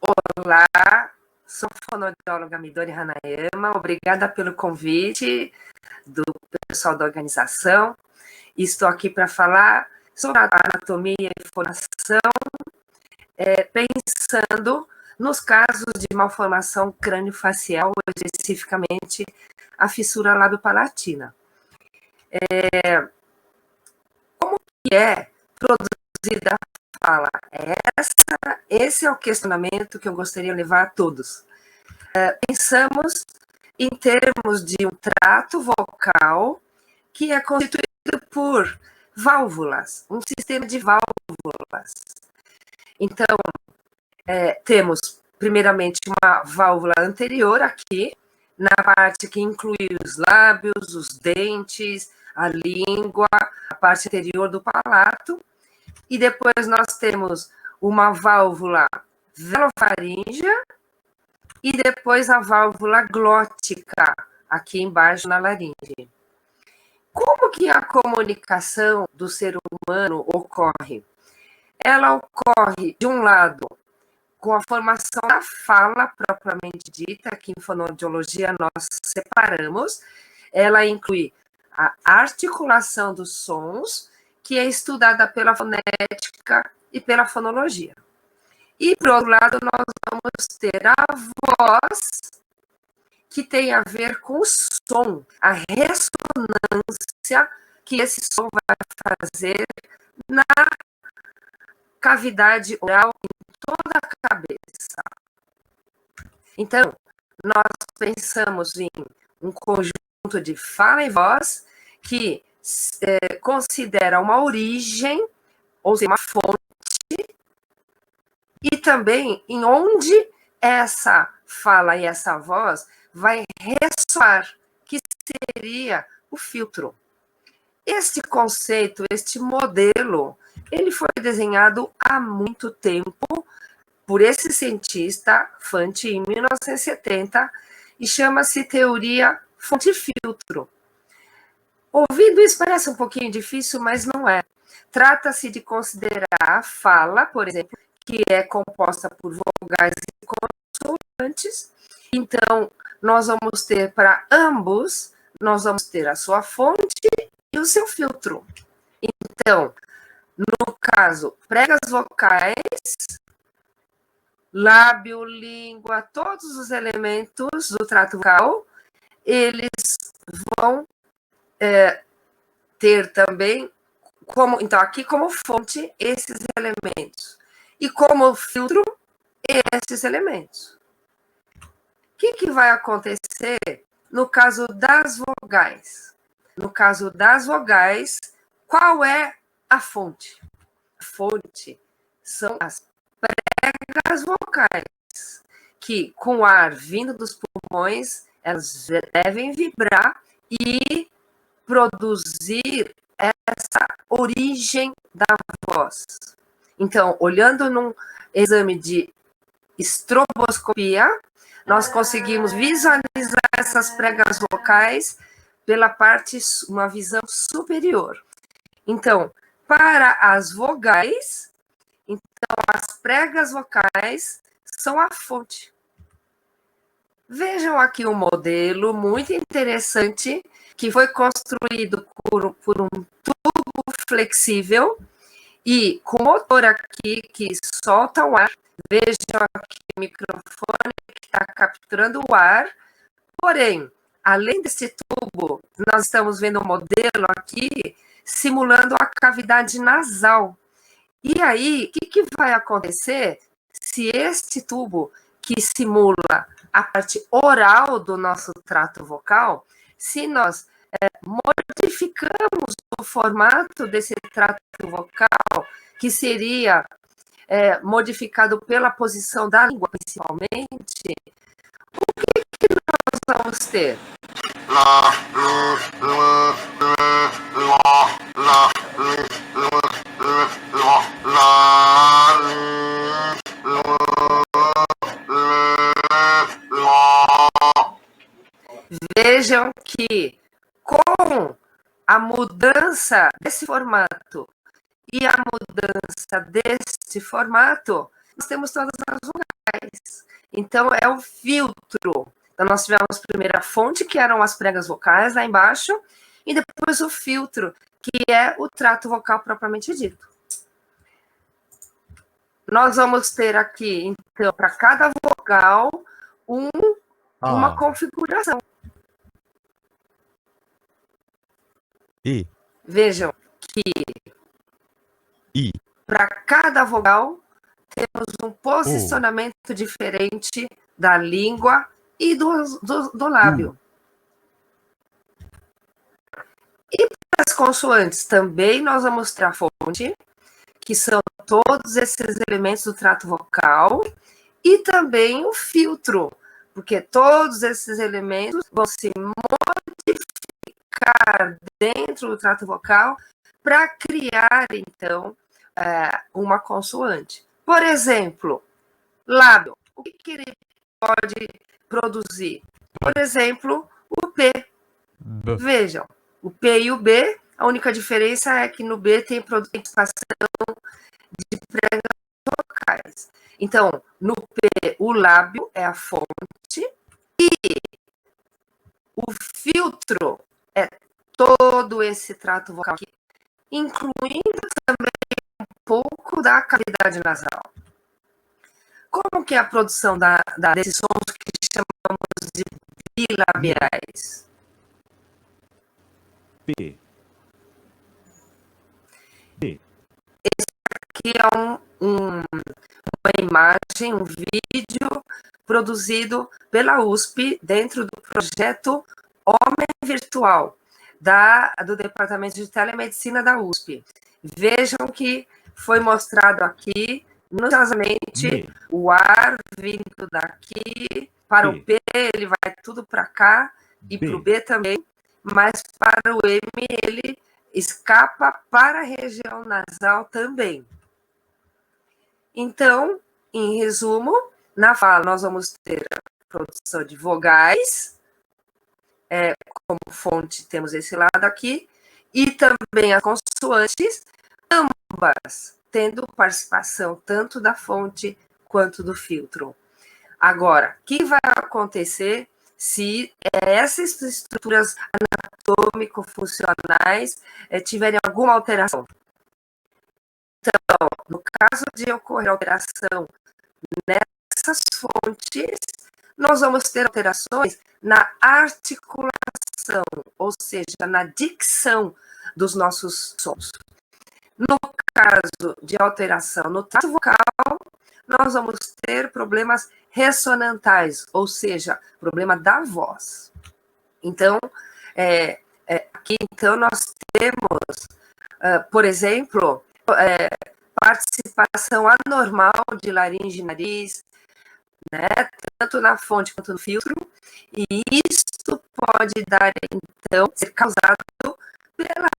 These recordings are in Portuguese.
Olá, sou fonoaudióloga Midori Hanayama, obrigada pelo convite do pessoal da organização. Estou aqui para falar sobre a anatomia e fonação, pensando nos casos de malformação crânio-facial, especificamente a fissura lábio-palatina. Como que é produzida a fala? Esse é o questionamento que eu gostaria de levar a todos. Pensamos em termos de um trato vocal que é constituído por válvulas, um sistema de válvulas. Então, temos, primeiramente, uma válvula anterior aqui, na parte que inclui os lábios, os dentes, a língua, a parte anterior do palato. E depois nós temos uma válvula velofaríngea e depois a válvula glótica, aqui embaixo na laringe. Como que a comunicação do ser humano ocorre? Ela ocorre, de um lado, com a formação da fala propriamente dita, que em fonoaudiologia nós separamos. Ela inclui a articulação dos sons, que é estudada pela fonética e pela fonologia. E, por outro lado, nós vamos ter a voz, que tem a ver com o som, a ressonância que esse som vai fazer na cavidade oral, em toda a cabeça. Então, nós pensamos em um conjunto de fala e voz que considera uma origem, ou seja, uma fonte, e também em onde essa fala e essa voz vai ressoar, que seria o filtro. Este conceito, este modelo, ele foi desenhado há muito tempo por esse cientista, Fanti, em 1970, e chama-se teoria fonte-filtro. Ouvindo isso parece um pouquinho difícil, mas não é. Trata-se de considerar a fala, por exemplo, que é composta por vogais e consoantes. Então, nós vamos ter para ambos, nós vamos ter a sua fonte e o seu filtro. Então, no caso, pregas vocais, lábio, língua, todos os elementos do trato vocal, eles vão ter também, então aqui como fonte, esses elementos. E como filtro, esses elementos. O que vai acontecer no caso das vogais? No caso das vogais, qual é a fonte? A fonte são as pregas vocais, que com o ar vindo dos pulmões, elas devem vibrar e produzir essa origem da voz. Então, olhando num exame de estroboscopia, nós conseguimos visualizar essas pregas vocais pela parte, uma visão superior. Então, para as vogais, então as pregas vocais são a fonte. Vejam aqui um modelo muito interessante que foi construído por um tubo flexível e com motor aqui que solta o ar. Vejam aqui o microfone que está capturando o ar. Porém, além desse tubo, nós estamos vendo um modelo aqui simulando a cavidade nasal. E aí, o que vai acontecer se este tubo que simula a parte oral do nosso trato vocal, se nós modificamos o formato desse trato vocal, que seria modificado pela posição da língua, principalmente, o que nós vamos ter? Vejam que com a mudança desse formato e a mudança deste formato, nós temos todas as vogais. Então, é o filtro. Então, nós tivemos primeiro a fonte, que eram as pregas vocais lá embaixo, e depois o filtro, que é o trato vocal propriamente dito. Nós vamos ter aqui, então, para cada vogal, uma configuração. Vejam que para cada vogal temos um posicionamento diferente da língua e do lábio. E para as consoantes também nós vamos ter a fonte, que são todos esses elementos do trato vocal, e também o filtro, porque todos esses elementos vão se modificar dentro do trato vocal para criar, então, uma consoante. Por exemplo, lábio. O que ele pode produzir? Por exemplo, o P. Vejam, o P e o B, a única diferença é que no B tem participação de pregas vocais. Então, no P, o lábio é a fonte e o filtro é todo esse trato vocal aqui, incluindo também um pouco da cavidade nasal. Como que é a produção desses sons que chamamos de bilabiais? Esse aqui é uma imagem, um vídeo produzido pela USP dentro do projeto Homem Virtual, do Departamento de Telemedicina da USP. Vejam que foi mostrado aqui, notadamente, o ar vindo daqui para o P, ele vai tudo para cá, e para o B também, mas para o M ele escapa para a região nasal também. Então, em resumo, na fala nós vamos ter a produção de vogais, como fonte temos esse lado aqui, e também as consoantes, ambas tendo participação tanto da fonte quanto do filtro. Agora, o que vai acontecer se essas estruturas anatômico-funcionais tiverem alguma alteração? Então, no caso de ocorrer alteração nessas fontes, nós vamos ter alterações na articulação, ou seja, na dicção dos nossos sons. No caso de alteração no trato vocal, nós vamos ter problemas ressonantais, ou seja, problema da voz. Então, aqui então nós temos, por exemplo, participação anormal de laringe e nariz, né, tanto na fonte quanto no filtro, e isto pode dar, então, ser causado pelas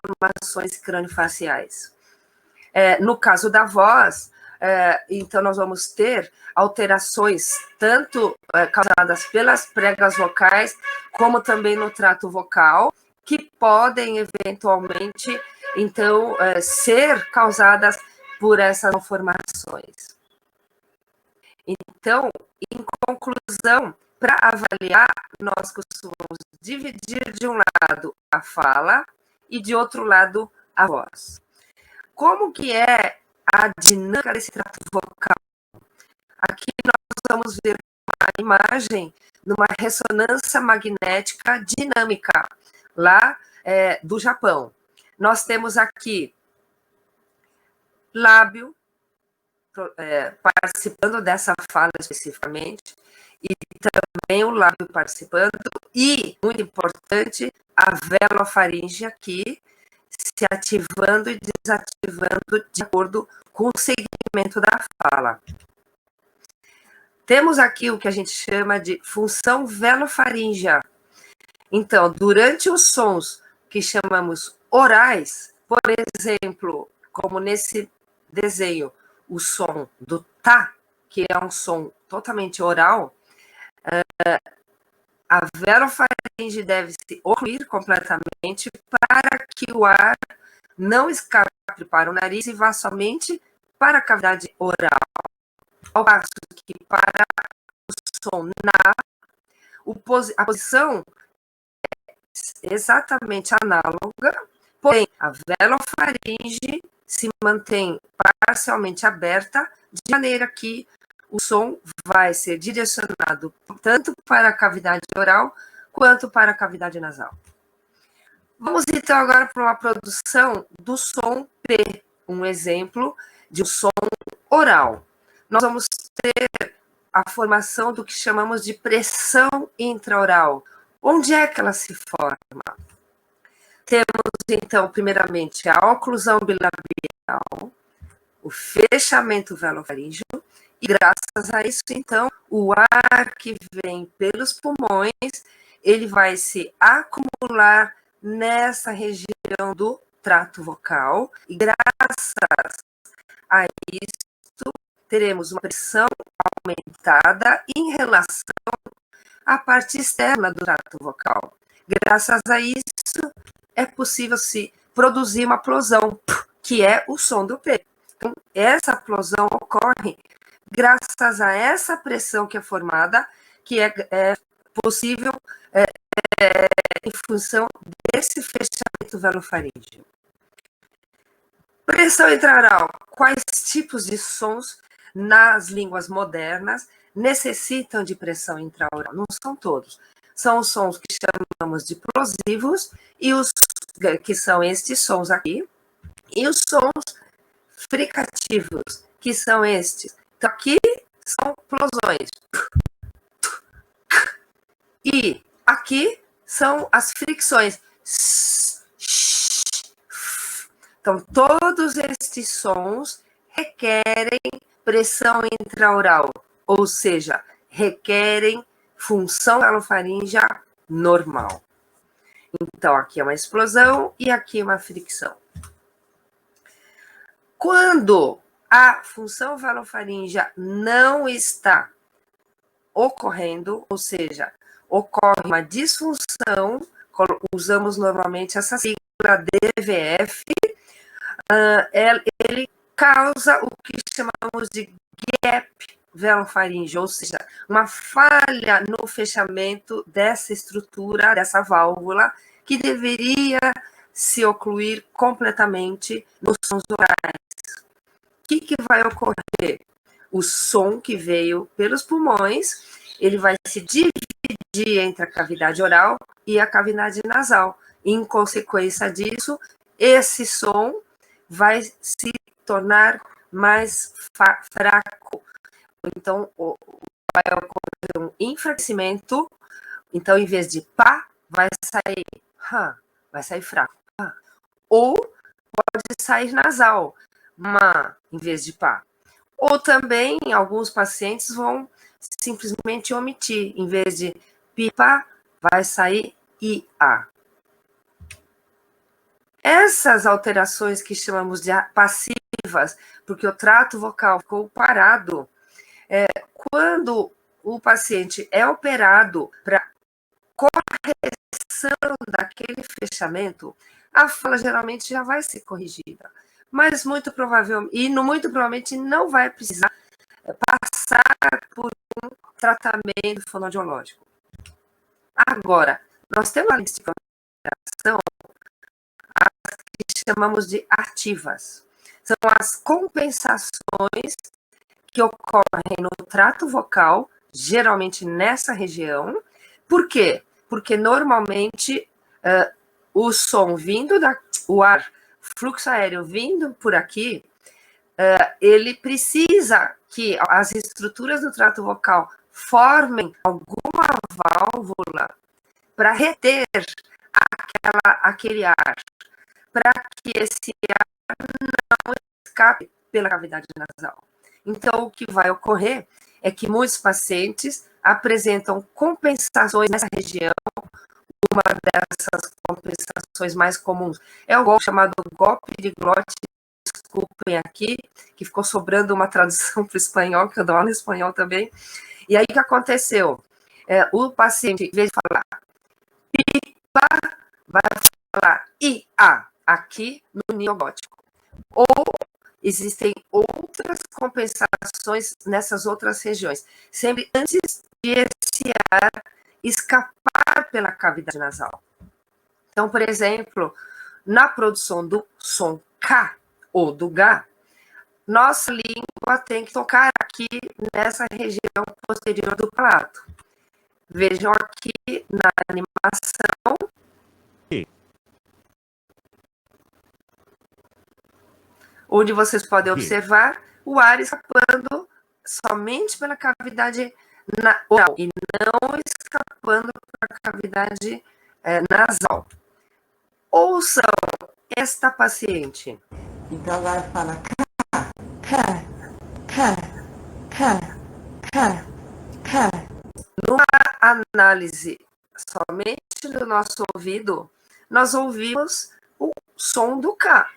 malformações craniofaciais. No caso da voz, então nós vamos ter alterações tanto causadas pelas pregas vocais, como também no trato vocal, que podem eventualmente, então, ser causadas por essas malformações. Então, em conclusão, para avaliar, nós costumamos dividir de um lado a fala e de outro lado a voz. Como que é a dinâmica desse trato vocal? Aqui nós vamos ver uma imagem de uma ressonância magnética dinâmica, lá do Japão. Nós temos aqui lábio, participando dessa fala especificamente, e também o lábio participando, e, muito importante, a velofaringe aqui, se ativando e desativando de acordo com o segmento da fala. Temos aqui o que a gente chama de função velofaríngea. Então, durante os sons que chamamos orais, por exemplo, como nesse desenho, o som do tá, que é um som totalmente oral, a velofaringe deve se ocluir completamente para que o ar não escape para o nariz e vá somente para a cavidade oral. Ao passo que para o som na, a posição é exatamente análoga, porém a velofaringe se mantém parcialmente aberta, de maneira que o som vai ser direcionado tanto para a cavidade oral quanto para a cavidade nasal. Vamos então agora para uma produção do som P, um exemplo de um som oral. Nós vamos ter a formação do que chamamos de pressão intraoral. Onde é que ela se forma? Temos, então, primeiramente, a oclusão bilabial, o fechamento velofaríngeo, e graças a isso, então, o ar que vem pelos pulmões, ele vai se acumular nessa região do trato vocal, e graças a isso, teremos uma pressão aumentada em relação à parte externa do trato vocal. Graças a isso, é possível se produzir uma plosão, que é o som do P. Então, essa plosão ocorre graças a essa pressão que é formada, que é possível em função desse fechamento velofaríngeo. Pressão intraoral. Quais tipos de sons nas línguas modernas necessitam de pressão intraoral? Não são todos. São os sons que chamamos de plosivos, e os que são estes sons aqui, e os sons fricativos, que são estes. Então, aqui são plosões. E aqui são as fricções. Então, todos estes sons requerem pressão intraoral, ou seja, requerem função velofaríngea normal. Então, aqui é uma explosão e aqui uma fricção. Quando a função velofaríngea não está ocorrendo, ou seja, ocorre uma disfunção, usamos normalmente essa sigla DVF, ele causa o que chamamos de gap velofaríngeo, ou seja, uma falha no fechamento dessa estrutura, dessa válvula, que deveria se ocluir completamente nos sons orais. O que vai ocorrer? O som que veio pelos pulmões, ele vai se dividir entre a cavidade oral e a cavidade nasal. Em consequência disso, esse som vai se tornar mais fraco. Então, vai ocorrer um enfraquecimento. Então, em vez de pá, vai sair fraco. Ou pode sair nasal, ma, em vez de pá. Ou também, alguns pacientes vão simplesmente omitir. Em vez de pipa, vai sair ia. Essas alterações que chamamos de passivas, porque o trato vocal ficou parado, quando o paciente é operado para correção daquele fechamento, a fala geralmente já vai ser corrigida. Mas muito provavelmente não vai precisar passar por um tratamento fonoaudiológico. Agora, nós temos uma lista de compensação que chamamos de ativas. São as compensações que ocorrem no trato vocal, geralmente nessa região. Por quê? Porque normalmente o som vindo o ar, fluxo aéreo vindo por aqui, ele precisa que as estruturas do trato vocal formem alguma válvula para reter aquele ar, para que esse ar não escape pela cavidade nasal. Então, o que vai ocorrer é que muitos pacientes apresentam compensações nessa região. Uma dessas compensações mais comuns é o golpe chamado golpe de glote, desculpem aqui, que ficou sobrando uma tradução para o espanhol, que eu dou aula em espanhol também. E aí, o que aconteceu? O paciente, em vez de falar pipa, vai falar ia, aqui no neogótico. Ou existem outras compensações nessas outras regiões, sempre antes de esse ar escapar pela cavidade nasal. Então, por exemplo, na produção do som K ou do G, nossa língua tem que tocar aqui nessa região posterior do palato. Vejam aqui na animação. Onde vocês podem observar o ar escapando somente pela cavidade oral e não escapando pela cavidade nasal. Ouçam esta paciente. Então agora fala K. Numa análise somente do nosso ouvido, nós ouvimos o som do K.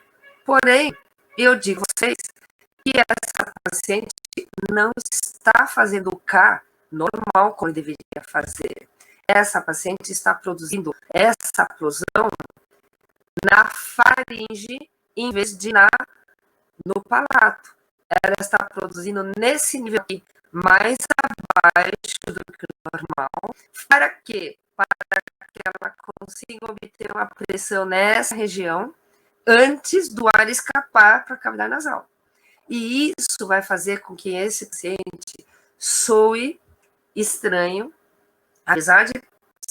Porém, eu digo a vocês que essa paciente não está fazendo o K normal como deveria fazer. Essa paciente está produzindo essa oclusão na faringe em vez de no palato. Ela está produzindo nesse nível aqui, mais abaixo do que o normal. Para quê? Para que ela consiga obter uma pressão nessa região antes do ar escapar para a cavidade nasal. E isso vai fazer com que esse paciente soe estranho, apesar de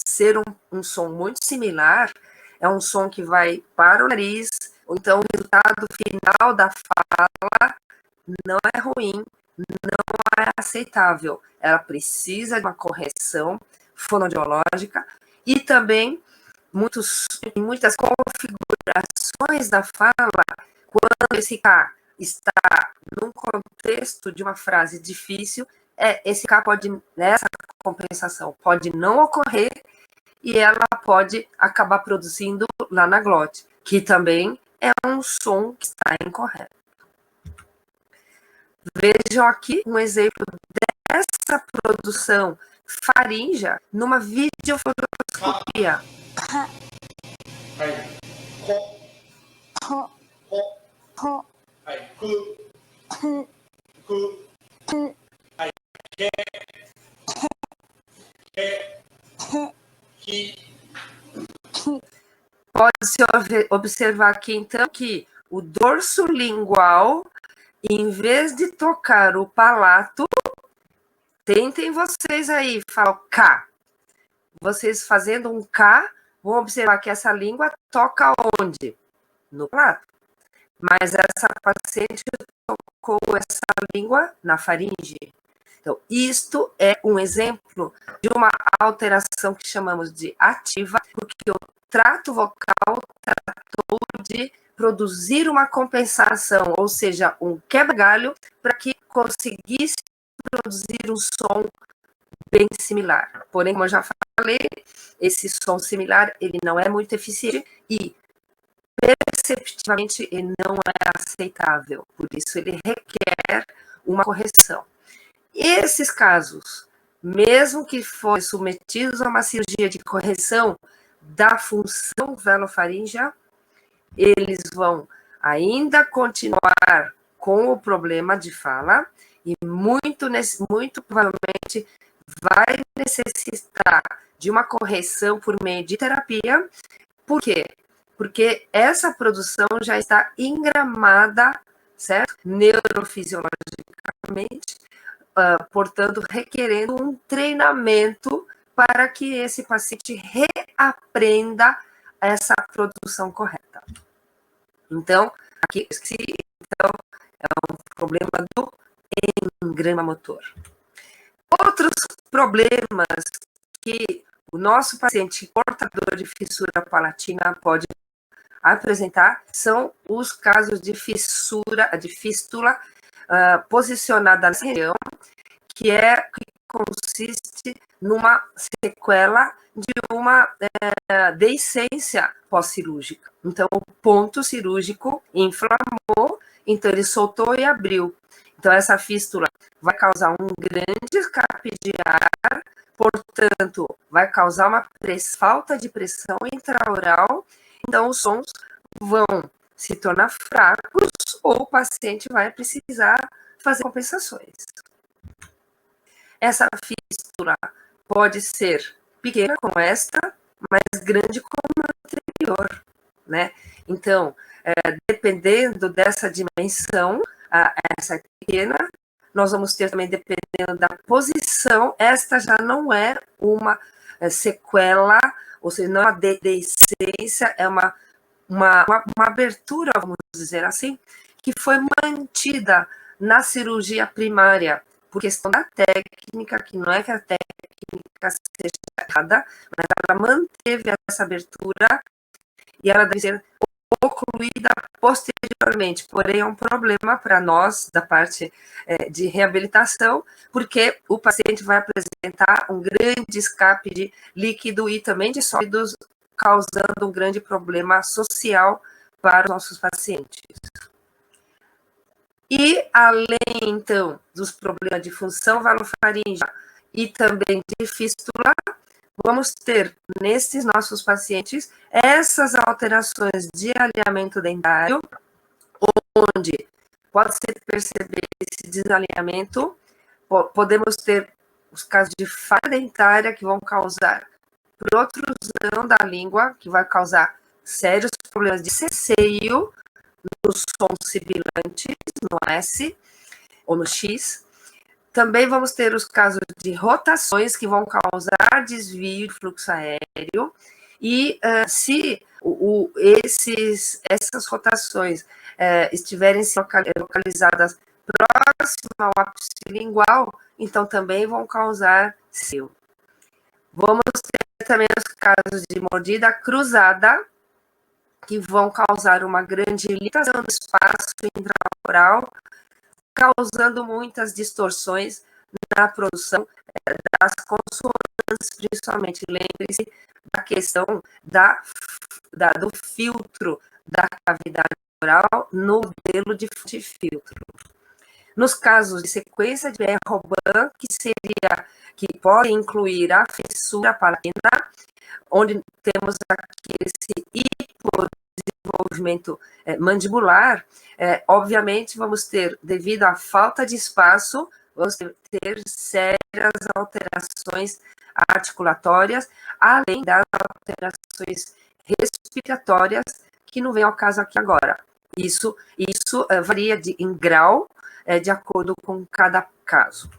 ser um som muito similar, é um som que vai para o nariz, ou então o resultado final da fala não é ruim, não é aceitável. Ela precisa de uma correção fonoaudiológica e também muitas configurações da fala, quando esse K está num contexto de uma frase difícil, esse K essa compensação pode não ocorrer e ela pode acabar produzindo lá na glote, que também é um som que está incorreto. Vejam aqui um exemplo dessa produção faríngea numa videofotoscopia. Pode-se observar aqui, então, que o dorso lingual, em vez de tocar o palato, tentem vocês aí, falam K. Vocês fazendo um K, vão observar que essa língua toca onde? No palato. Mas essa paciente tocou essa língua na faringe. Então, isto é um exemplo de uma alteração que chamamos de ativa, porque o trato vocal tratou de produzir uma compensação, ou seja, um quebra-galho, para que conseguisse produzir um som bem similar. Porém, como eu já falei, esse som similar ele não é muito eficiente e perceptivamente ele não é aceitável. Por isso, ele requer uma correção. Esses casos, mesmo que fossem submetidos a uma cirurgia de correção da função velofaríngea, eles vão ainda continuar com o problema de fala e muito provavelmente vai necessitar de uma correção por meio de terapia. Por quê? Porque essa produção já está engramada, certo? Neurofisiologicamente, portanto, requerendo um treinamento para que esse paciente reaprenda essa produção correta. Então, aqui então, é um problema do engrama motor. Outros problemas que o nosso paciente portador de fissura palatina pode apresentar são os casos de fístula posicionada nessa região, que consiste numa sequela de uma deiscência pós-cirúrgica. Então, o ponto cirúrgico inflamou, então ele soltou e abriu. Então, essa fístula vai causar um grande escape de ar, portanto, vai causar uma falta de pressão intraoral, então os sons vão se tornar fracos ou o paciente vai precisar fazer compensações. Essa fístula pode ser pequena como esta, mas grande como a anterior, né? Então, dependendo dessa dimensão, essa pequena, nós vamos ter também, dependendo da posição, esta já não é uma sequela, ou seja, não é uma deiscência, é uma abertura, vamos dizer assim, que foi mantida na cirurgia primária, por questão da técnica, que não é que a técnica seja errada, mas ela manteve essa abertura e ela deve ser concluída posteriormente, porém é um problema para nós, da parte de reabilitação, porque o paciente vai apresentar um grande escape de líquido e também de sólidos, causando um grande problema social para os nossos pacientes. E, além, então, dos problemas de função valofaríngea e também de fístula, vamos ter, nesses nossos pacientes, essas alterações de alinhamento dentário, onde pode-se perceber esse desalinhamento, podemos ter os casos de falha dentária que vão causar protrusão da língua, que vai causar sérios problemas de ceceio nos sons sibilantes, no S ou no X. Também vamos ter os casos de rotações que vão causar desvio de fluxo aéreo e se essas rotações estiverem localizadas próximo ao ápice lingual, então também vão causar ceceio. Vamos ter também os casos de mordida cruzada, que vão causar uma grande limitação do espaço intraoral, causando muitas distorções na produção das consoantes, principalmente. Lembre-se da questão do filtro da cavidade oral no modelo de filtro. Nos casos de sequência de Robin, que pode incluir a fissura palatina, onde temos aqui esse hipodesenvolvimento mandibular, obviamente vamos ter, devido à falta de espaço, vamos ter sérias alterações articulatórias, além das alterações respiratórias, que não vem ao caso aqui agora. Isso varia em grau, de acordo com cada caso.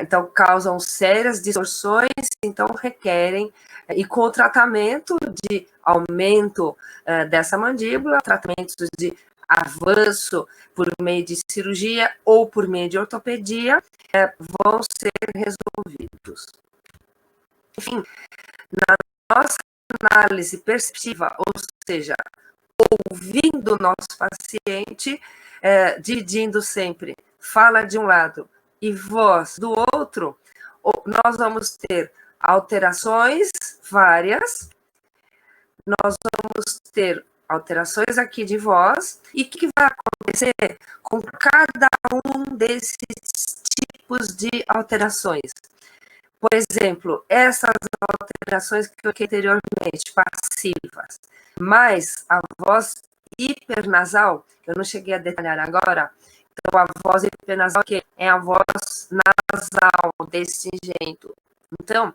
Então, causam sérias distorções, então requerem, e com o tratamento de aumento dessa mandíbula, tratamentos de avanço por meio de cirurgia ou por meio de ortopedia, vão ser resolvidos. Enfim, na nossa análise perceptiva, ou seja, ouvindo o nosso paciente, dividindo sempre fala de um lado e voz do outro, nós vamos ter alterações várias, nós vamos ter alterações aqui de voz, e o que vai acontecer com cada um desses tipos de alterações? Por exemplo, essas alterações que eu coloquei anteriormente, passivas, mais a voz hipernasal, eu não cheguei a detalhar agora, então a voz hipernasal que é a voz nasal desse jeito. Então,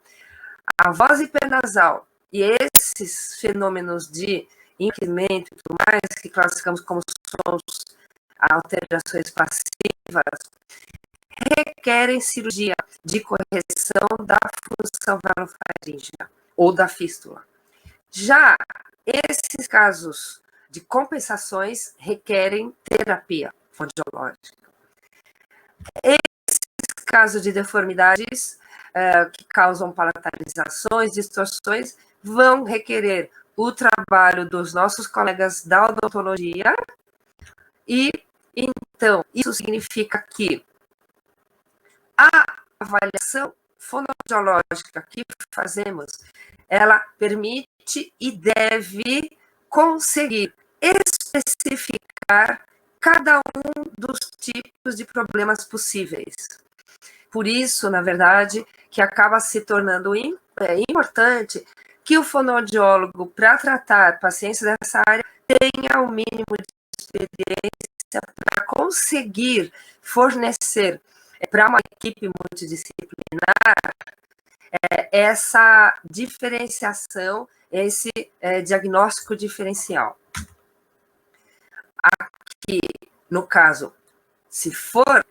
a voz hipernasal e esses fenômenos de incremento e tudo mais, que classificamos como sons, alterações passivas, requerem cirurgia de correção da função valofaríngea ou da fístula. Já esses casos de compensações requerem terapia fonoaudiológica. Esses casos de deformidades que causam palatalizações, distorções, vão requerer o trabalho dos nossos colegas da odontologia e, então, isso significa que a avaliação fonoaudiológica que fazemos, ela permite e deve conseguir especificar cada um dos tipos de problemas possíveis. Por isso, na verdade, que acaba se tornando importante que o fonoaudiólogo, para tratar pacientes dessa área, tenha o mínimo de experiência para conseguir fornecer para uma equipe multidisciplinar essa diferenciação, esse diagnóstico diferencial. Aqui, no caso, se for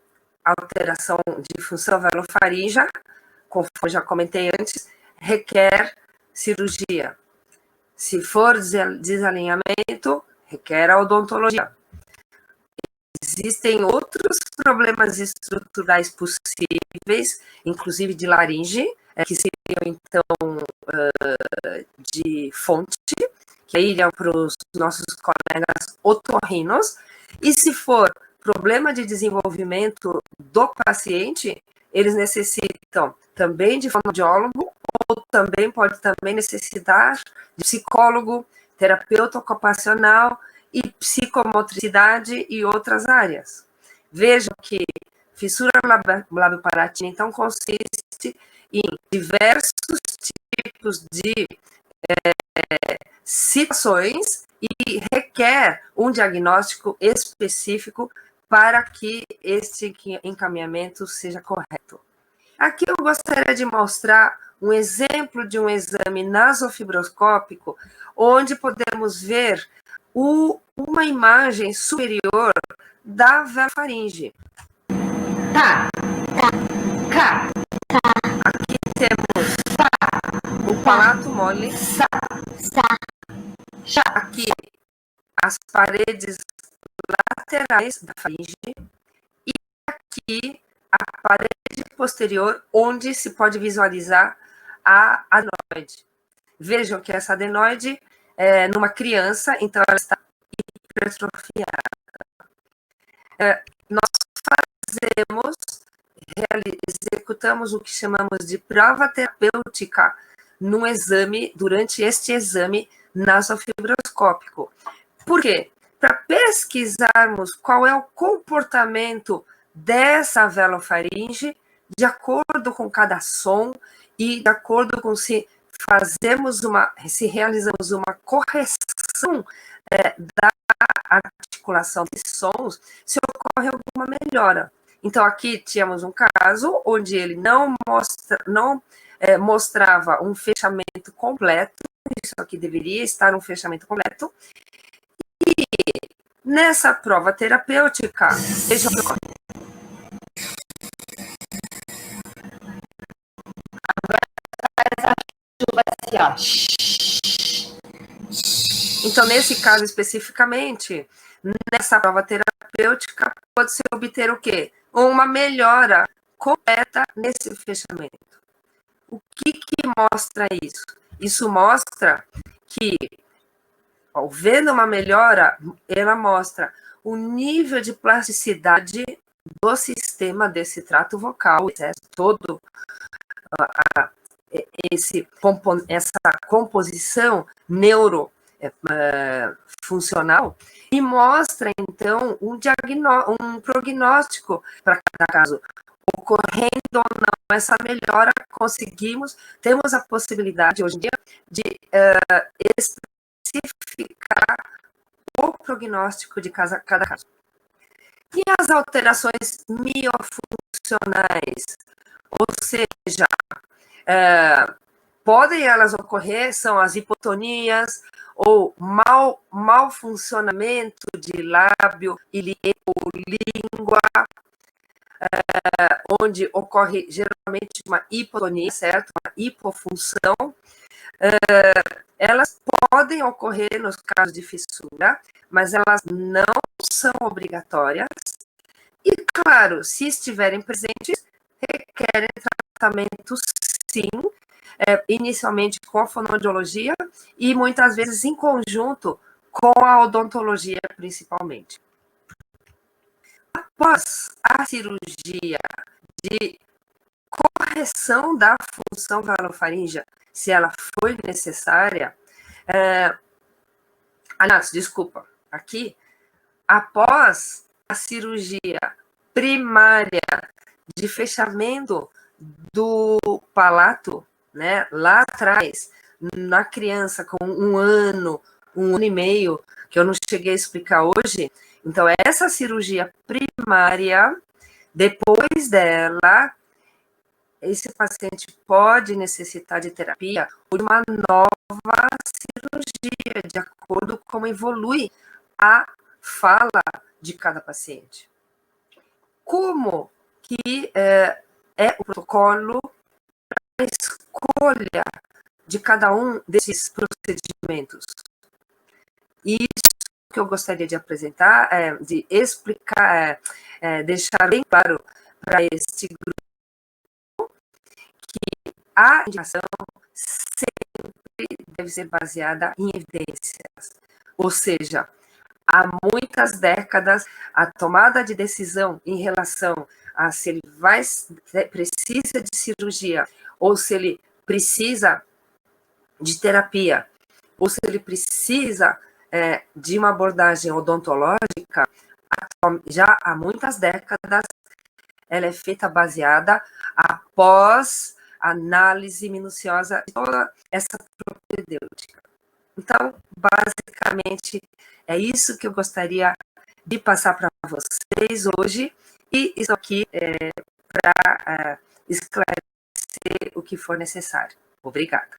alteração de função velofaríngea, conforme já comentei antes, requer cirurgia. Se for desalinhamento, requer a odontologia. Existem outros problemas estruturais possíveis, inclusive de laringe, que seriam, então, de fonte, que aí iriam para os nossos colegas otorrinos, e se for problema de desenvolvimento do paciente, eles necessitam também de fonoaudiólogo, ou também pode também necessitar de psicólogo, terapeuta ocupacional e psicomotricidade e outras áreas. Vejam que fissura labiopalatina, então, consiste em diversos tipos de situações e requer um diagnóstico específico para que este encaminhamento seja correto. Aqui eu gostaria de mostrar um exemplo de um exame nasofibroscópico, onde podemos ver uma imagem superior da velofaringe. Aqui temos o palato mole, aqui as paredes laterais da faringe e aqui a parede posterior, onde se pode visualizar a adenoide. Vejam que essa adenoide numa criança, então ela está hipertrofiada. Nós executamos o que chamamos de prova terapêutica no exame, durante este exame nasofibroscópico. Por quê? Para pesquisarmos qual é o comportamento dessa velofaringe, de acordo com cada som e de acordo com se realizamos uma correção da articulação de sons, se ocorre alguma melhora. Então, aqui tínhamos um caso onde ele não mostrava um fechamento completo, isso aqui deveria estar um fechamento completo, e nessa prova terapêutica, vejam que ocorre. Então, nesse caso especificamente, nessa prova terapêutica, pode-se obter o quê? Uma melhora completa nesse fechamento. O que mostra isso? Isso mostra que, vendo uma melhora, ela mostra o nível de plasticidade do sistema desse trato vocal, todo essa composição neurofuncional, e mostra, então, um prognóstico para cada caso. Ocorrendo ou não essa melhora, temos a possibilidade, hoje em dia, de especificar o prognóstico de cada caso. E as alterações miofuncionais, ou seja, podem elas ocorrer, são as hipotonias, ou mau funcionamento de lábio ou língua, onde ocorre geralmente uma hipotonia, certo? Uma hipofunção. Elas podem ocorrer nos casos de fissura, mas elas não são obrigatórias. E, claro, se estiverem presentes, requerem tratamento, sim, inicialmente com a fonoaudiologia e muitas vezes em conjunto com a odontologia, principalmente. Após a cirurgia de correção da função velofaríngea, se ela foi necessária, desculpa, aqui, após a cirurgia primária de fechamento do palato, né, lá atrás, na criança com 1 ano, um ano e meio, que eu não cheguei a explicar hoje. Então, essa cirurgia primária, depois dela, esse paciente pode necessitar de terapia ou de uma nova cirurgia, de acordo com como evolui a fala de cada paciente. Como que é o protocolo para a escolha de cada um desses procedimentos? Isso que eu gostaria de apresentar, de explicar, deixar bem claro para este grupo que a indicação sempre deve ser baseada em evidências, ou seja, há muitas décadas, a tomada de decisão em relação a se ele precisa de cirurgia ou se ele precisa de terapia ou se ele precisa de uma abordagem odontológica, já há muitas décadas, ela é feita baseada após análise minuciosa de toda essa propedêutica. Então, basicamente, é isso que eu gostaria de passar para vocês hoje, e isso aqui para esclarecer o que for necessário. Obrigada.